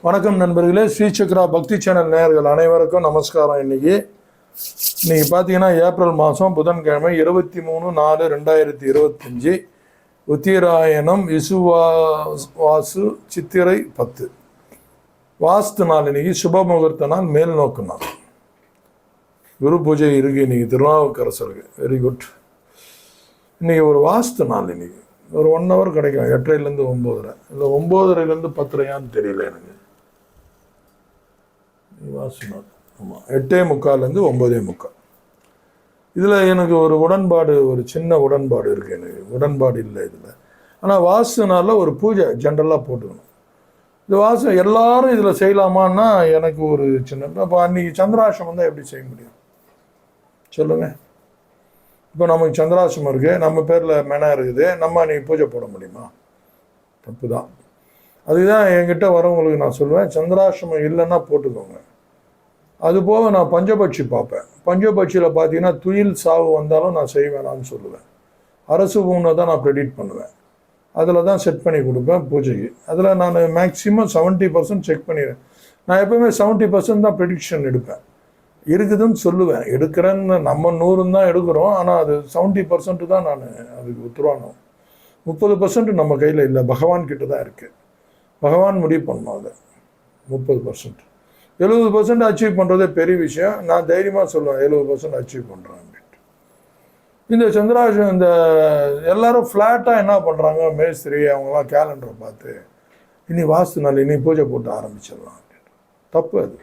வணக்கம் நண்பர்களே, ஸ்ரீசக்ரா பக்தி சேனல் நேயர்கள் அனைவருக்கும் நமஸ்காரம். இன்னைக்கு பார்த்தீங்கன்னா ஏப்ரல் மாதம் புதன்கிழமை 23/4/2025 உத்திராயணம் விசுவாசு சித்திரை 10 வாஸ்து நாள். இன்னைக்கு சுப முகூர்த்த நாள், மேல் நோக்கு நாள், குரு பூஜை இருக்கு இன்னைக்கு திருநாவுக்கரசருக்கு. Very good. இன்னைக்கு ஒரு வாஸ்து நாள். இன்னைக்கு ஒரு 1 hour கிடைக்கும், 8:30 to 9:30, இல்லை 9:30 to 10:30 தெரியல எனக்கு. வாஸ்து நாள் ஆமாம், 8:45 to 9:45. இதில் எனக்கு ஒரு உடன்பாடு, ஒரு சின்ன உடன்பாடு இருக்குது. எனக்கு உடன்பாடு இல்லை இதில். ஆனால் வாஸ்து நாளில் ஒரு பூஜை ஜென்ரலாக போட்டுக்கணும். இந்த வாஸ்து எல்லாரும் இதில் செய்யலாமான்னா எனக்கு ஒரு சின்ன, இப்போ அன்றைக்கி சந்திராசிரமம் தான் எப்படி செய்ய முடியும் சொல்லுங்கள்? இப்போ நமக்கு சந்திராசிரமம் இருக்குது, நம்ம பேரில் மெனா இருக்குது, நம்ம அன்றைக்கி பூஜை போட முடியுமா? தப்பு தான். அதுதான் என்கிட்ட வரவங்களுக்கு நான் சொல்லுவேன், சந்திராசிரமம் இல்லைன்னா போட்டுக்கோங்க. அதுபோக நான் பஞ்சபட்சி பார்ப்பேன். பஞ்சபட்சியில் பார்த்தீங்கன்னா துயில் சாவு வந்தாலும் நான் செய்ய வேணாம்னு சொல்லுவேன். அரசு பூனை தான் நான் ப்ரெடிக்ட் பண்ணுவேன். அதில் தான் செட் பண்ணி கொடுப்பேன் பூஜைக்கு. அதில் நான் மேக்ஸிமம் 70% செக் பண்ணிடுறேன். நான் எப்போவுமே 70% தான் ப்ரெடிக்ஷன் எடுப்பேன். இருக்குதுன்னு சொல்லுவேன். எடுக்கிறேன்னு நம்ம 100 தான் எடுக்கிறோம், ஆனால் அது 70% தான் நான் அதுக்கு உத்தரவானம். 30% நம்ம கையில் இல்லை, பகவான் கிட்ட தான் இருக்குது. பகவான் முடிவு பண்ணணும். அதை 30%, 70% அச்சீவ் பண்ணுறதே பெரிய விஷயம். நான் தைரியமாக சொல்லுவேன் 70% அச்சீவ் பண்ணுறேன் அப்படின்ட்டு. இந்த சந்திராசிரமம் இந்த எல்லாரும் ஃப்ளாட்டாக என்ன பண்ணுறாங்க, மேஸ்திரி அவங்களாம் கேலண்டரை பார்த்து இனி வாஸ்து நாள், இனி பூஜை போட்டு ஆரம்பிச்சிடலாம் அப்படின்ட்டு. தப்பு அது.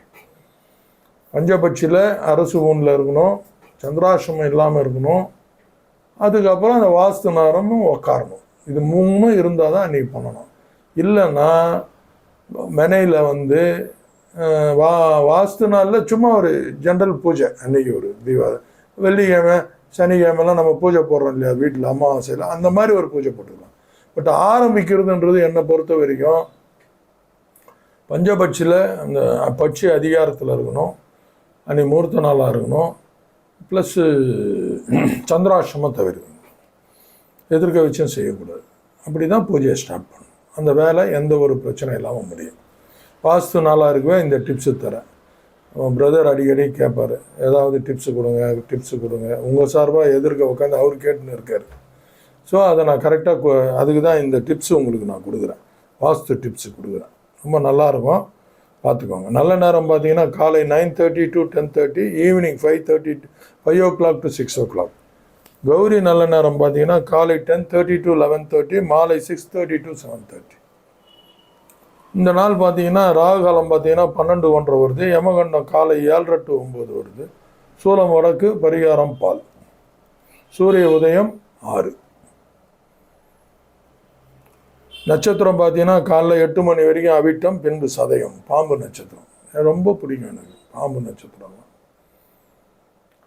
பஞ்சபட்சியில் அரசு ஊனில் இருக்கணும், சந்திராசிரமம் இல்லாமல் இருக்கணும், அதுக்கப்புறம் அந்த வாஸ்து நேரமும் உக்காரணும். இது 3 இருந்தால் தான் அன்றைக்கி பண்ணணும். இல்லைன்னா மெனையில் வந்து வாஸ்து நாளில் சும்மா ஒரு ஜென்ரல் பூஜை, அன்றைக்கி ஒரு வெள்ளிக்கிழமை சனிக்கிழமெல்லாம் நம்ம பூஜை போடுறோம் இல்லையா வீட்டில், அமாவாசையில், அந்த மாதிரி ஒரு பூஜை போட்டுக்கலாம். பட் ஆரம்பிக்கிறதுன்றது என்னை பொறுத்த வரைக்கும் பஞ்சபட்சியில் அந்த பட்சி அதிகாரத்தில் இருக்கணும், அன்றைக்கி முகூர்த்த நாளாக இருக்கணும், ப்ளஸ்ஸு சந்திராசிரமம் தவிர்க்கணும், எதிர்க்க வச்சும் செய்யக்கூடாது. அப்படி தான் பூஜையை ஸ்டார்ட் பண்ணணும். அந்த வேலை எந்த ஒரு பிரச்சனை இல்லாமல் முடியும். வாஸ்து நாளாக இருக்கவே இந்த டிப்ஸு தரேன். பிரதர் அடிக்கடி கேட்பார், ஏதாவது டிப்ஸு கொடுங்க. உங்கள் சார்பாக எதிர்க்க உட்காந்து அவர் கேட்டுன்னு இருக்கார். ஸோ அதை நான் கரெக்டாக அதுக்கு தான் இந்த டிப்ஸு உங்களுக்கு நான் கொடுக்குறேன். வாஸ்து டிப்ஸு கொடுக்குறேன். ரொம்ப நல்லாயிருக்கும், பார்த்துக்கோங்க. நல்ல நேரம் பார்த்தீங்கன்னா காலை 9:30 to 10:30, evening 5 o'clock to 6 o'clock. Gowri நல்ல நேரம் பார்த்தீங்கன்னா காலை 10:30 to 11:30, மாலை 6:30 to 7:30. இந்த நாள் பார்த்தீங்கன்னா ராகு காலம் பார்த்தீங்கன்னா 12:30 வருது, யமகண்டம் காலை 7:30 to 9 வருது, சூலம் வடக்கு, பரிகாரம் பால், சூரிய உதயம் 6. நட்சத்திரம் பார்த்தீங்கன்னா காலைல 8 மணி வரைக்கும் அவிட்டம், பின்பு சதயம், பாம்பு நட்சத்திரம். ரொம்ப பிடிக்கும் எனக்கு பாம்பு நட்சத்திரம்லாம்.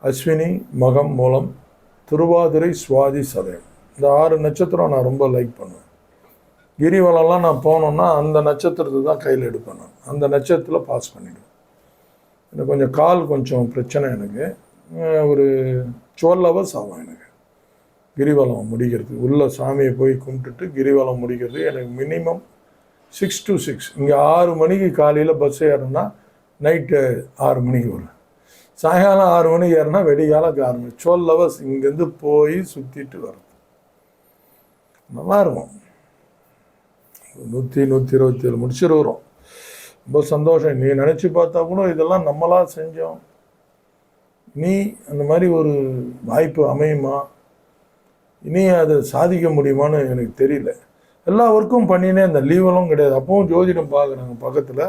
அஸ்வினி, மகம், மூலம், திருவாதிரை, சுவாதி, சதயம், இந்த 6 நட்சத்திரம் நான் ரொம்ப லைக் பண்ணுவேன். கிரிவலம்லாம் நான் போனோன்னா அந்த நட்சத்திரத்தை தான் கையில் எடுப்பேன். நான் அந்த நட்சத்திரத்தில் பாஸ் பண்ணிவிடுவேன். எனக்கு கொஞ்சம் கால் கொஞ்சம் பிரச்சனை. எனக்கு ஒரு 12 hours ஆகும் எனக்கு கிரிவலம் முடிக்கிறது. உள்ள சாமியை போய் கும்பிட்டுட்டு கிரிவலம் முடிக்கிறது எனக்கு மினிமம் 6 to 6. இங்கே 6 மணிக்கு காலையில் பஸ் ஏறணும்னா நைட்டு 6 மணிக்கு வரும். சாயங்காலம் 6 மணிக்கு ஏறினா வெடிகாலம் 6 மணி. 12 hours இங்கேருந்து போய் சுற்றிட்டு வரும். நல்லாயிருக்கும். 127 முடிச்சுட்டு வரும். ரொம்ப சந்தோஷம். நீ நினச்சி பார்த்தா கூட இதெல்லாம் நம்மளாக செஞ்சோம், நீ அந்த மாதிரி ஒரு வாய்ப்பு அமையுமா, இனி அதை சாதிக்க முடியுமான்னு எனக்கு தெரியல. எல்லா ஒர்க்கும் பண்ணினே இந்த லீவெல்லாம் கிடையாது. அப்பவும் ஜோதிடம் பார்க்குறாங்க பக்கத்தில்,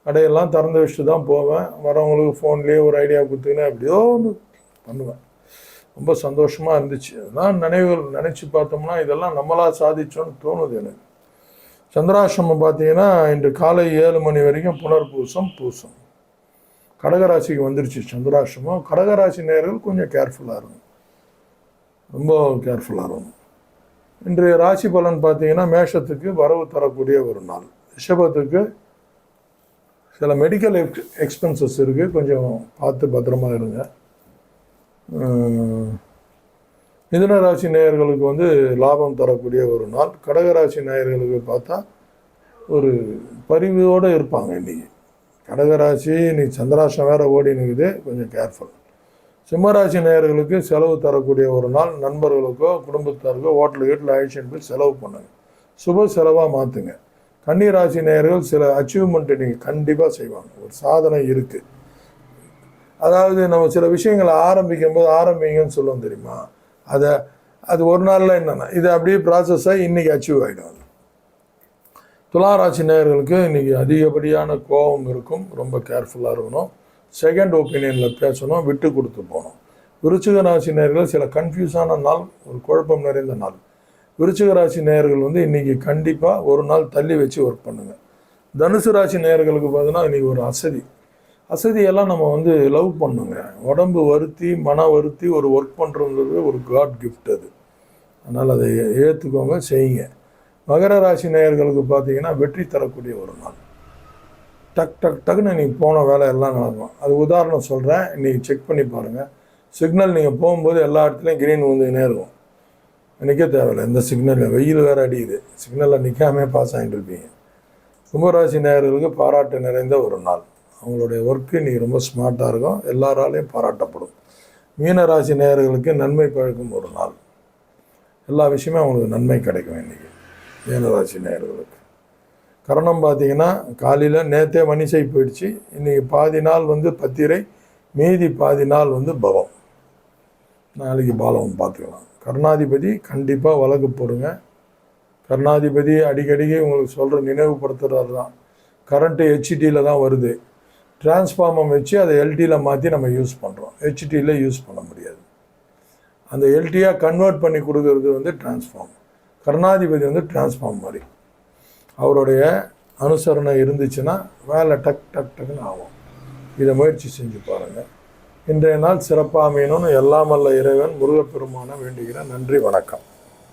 கடையெல்லாம் திறந்து வச்சுட்டு தான் போவேன். வரவங்களுக்கு ஃபோன்லேயே ஒரு ஐடியா கொடுத்துக்கினேன், எப்படியோ ஒன்று பண்ணுவேன். ரொம்ப சந்தோஷமாக இருந்துச்சு. அதெல்லாம் நினைவுகள் நினச்சி பார்த்தோம்னா இதெல்லாம் நம்மளாக சாதிச்சோன்னு தோணுது எனக்கு. சந்திராசிரமம் பார்த்தீங்கன்னா இன்று காலை 7 மணி வரைக்கும் புனர்பூசம், பூசம். கடகராசிக்கு வந்துருச்சு சந்திராசிரமம். கடகராசி நேயர்கள் கொஞ்சம் கேர்ஃபுல்லாக இருக்கும், ரொம்ப கேர்ஃபுல்லாக இருக்கும். இன்றைய ராசி பலன் பார்த்தீங்கன்னா மேஷத்துக்கு வரவு தரக்கூடிய ஒரு நாள், ரிஷபத்துக்கு சில மெடிக்கல் எக்ஸ்பென்சஸ் இருக்குது, கொஞ்சம் பார்த்து பத்திரமா இருங்க. மிதுன ராசி நேயர்களுக்கு லாபம் தரக்கூடிய ஒரு நாள். கடகராசி நேயர்களுக்கு பார்த்தா ஒரு பரிவோடு இருப்பாங்க. இன்றைக்கி கடகராசி இன்னைக்கு சந்திராஷ்டம் வேறு ஓடி நிற்குது, கொஞ்சம் கேர்ஃபுல். சிம்மராசி நேயர்களுக்கு செலவு தரக்கூடிய ஒரு நாள். நண்பர்களுக்கோ குடும்பத்தாருக்கோ ஹோட்டல் அழிச்சுன்னு போய் செலவு பண்ணுங்க, சுப செலவாக மாற்றுங்க. கன்னிராசி நேயர்கள் சில அச்சீவ்மெண்ட்டை நீங்கள் கண்டிப்பாக செய்வாங்க, ஒரு சாதனை இருக்குது. அதாவது நம்ம சில விஷயங்களை ஆரம்பிக்கும் போது ஆரம்பிங்கன்னு சொல்லுவோம் தெரியுமா, அது ஒரு நாளில் என்னென்னா இது அப்படியே ப்ராசஸாக இன்றைக்கி அச்சீவ் ஆகிடும். துளாராசி நேயர்களுக்கு இன்றைக்கி அதிகப்படியான கோபம் இருக்கும், ரொம்ப கேர்ஃபுல்லாக இருக்கணும். செகண்ட் ஒப்பீனியனில் பேசணும், விட்டு கொடுத்து போகணும். விருச்சிக ராசி நேயர்கள் சில கன்ஃபியூஸான நாள், ஒரு குழப்பம் நிறைந்த நாள். விருச்சிக ராசி நேயர்கள் இன்றைக்கி கண்டிப்பாக ஒரு நாள் தள்ளி வச்சு ஒர்க் பண்ணுங்கள். தனுசு ராசி நேயர்களுக்கு பார்த்தீங்கன்னா இன்றைக்கி ஒரு அசதியெல்லாம் நம்ம லவ் பண்ணுங்க. உடம்பு வருத்தி மன வருத்தி ஒரு ஒர்க் பண்ணுறது ஒரு காட் கிஃப்ட் அது. அதனால் அதை ஏற்றுக்கோங்க, செய்யுங்க. மகர ராசி நேயர்களுக்கு பார்த்தீங்கன்னா வெற்றி தரக்கூடிய ஒரு நாள். டக்குன்னு நீங்கள் போன வேலை எல்லாம் நடக்கும். அது உதாரணம் சொல்கிறேன், இன்றைக்கி செக் பண்ணி பாருங்கள். சிக்னல் நீங்கள் போகும்போது எல்லா இடத்துலையும் க்ரீன் வந்துக்கினே இருக்கும், நிற்க தேவையில்லை. எந்த சிக்னலில் வெயில் வேறு அடிக்குது, சிக்னலில் நிற்காமே பாஸ் ஆகிட்டு இருப்பீங்க. கும்பராசி நேயர்களுக்கு பாராட்டு நிறைந்த ஒரு நாள். அவங்களுடைய ஒர்க்கு இன்றைக்கி ரொம்ப ஸ்மார்ட்டாக இருக்கும், எல்லாராலையும் பாராட்டப்படும். மீனராசி நேயர்களுக்கு நன்மை பழக்கும் ஒரு நாள். எல்லா விஷயமே அவங்களுக்கு நன்மை கிடைக்கும் இன்றைக்கி மீனராசி நேயர்களுக்கு. கரணம் பார்த்தீங்கன்னா காலையில் நேற்றே மணிசை போயிடுச்சு, இன்றைக்கி பாதி நாள் பத்திரை, மீதி பாதி நாள் பவம். நாளைக்கு பாலவம் பார்த்துக்கலாம். கருணாதிபதி கண்டிப்பாக வழக்கு போடுங்க. கருணாதிபதி அடிக்கடிக்கு உங்களுக்கு சொல்கிற நினைவுபடுத்துகிறது தான். கரண்ட்டு ஹெச்டியில் தான் வருது, டிரான்ஸ்ஃபார்மம் வச்சு அதை எல்டியில் மாற்றி நம்ம யூஸ் பண்ணுறோம். ஹெச்டியில் யூஸ் பண்ண முடியாது. அந்த எல்டியாக கன்வெர்ட் பண்ணி கொடுக்கறது டிரான்ஸ்ஃபார்ம். கருணாதிபதி டிரான்ஸ்ஃபார்ம் மாதிரி. அவருடைய அனுசரணை இருந்துச்சுன்னா வேலை டக்குன்னு ஆகும். இதை முயற்சி செஞ்சு பாருங்கள். இன்றைய நாள் சிறப்பாக அமையணும்னு எல்லாம் வல்ல இறைவன் முருகப்பெருமானை வேண்டுகிறேன். நன்றி, வணக்கம்.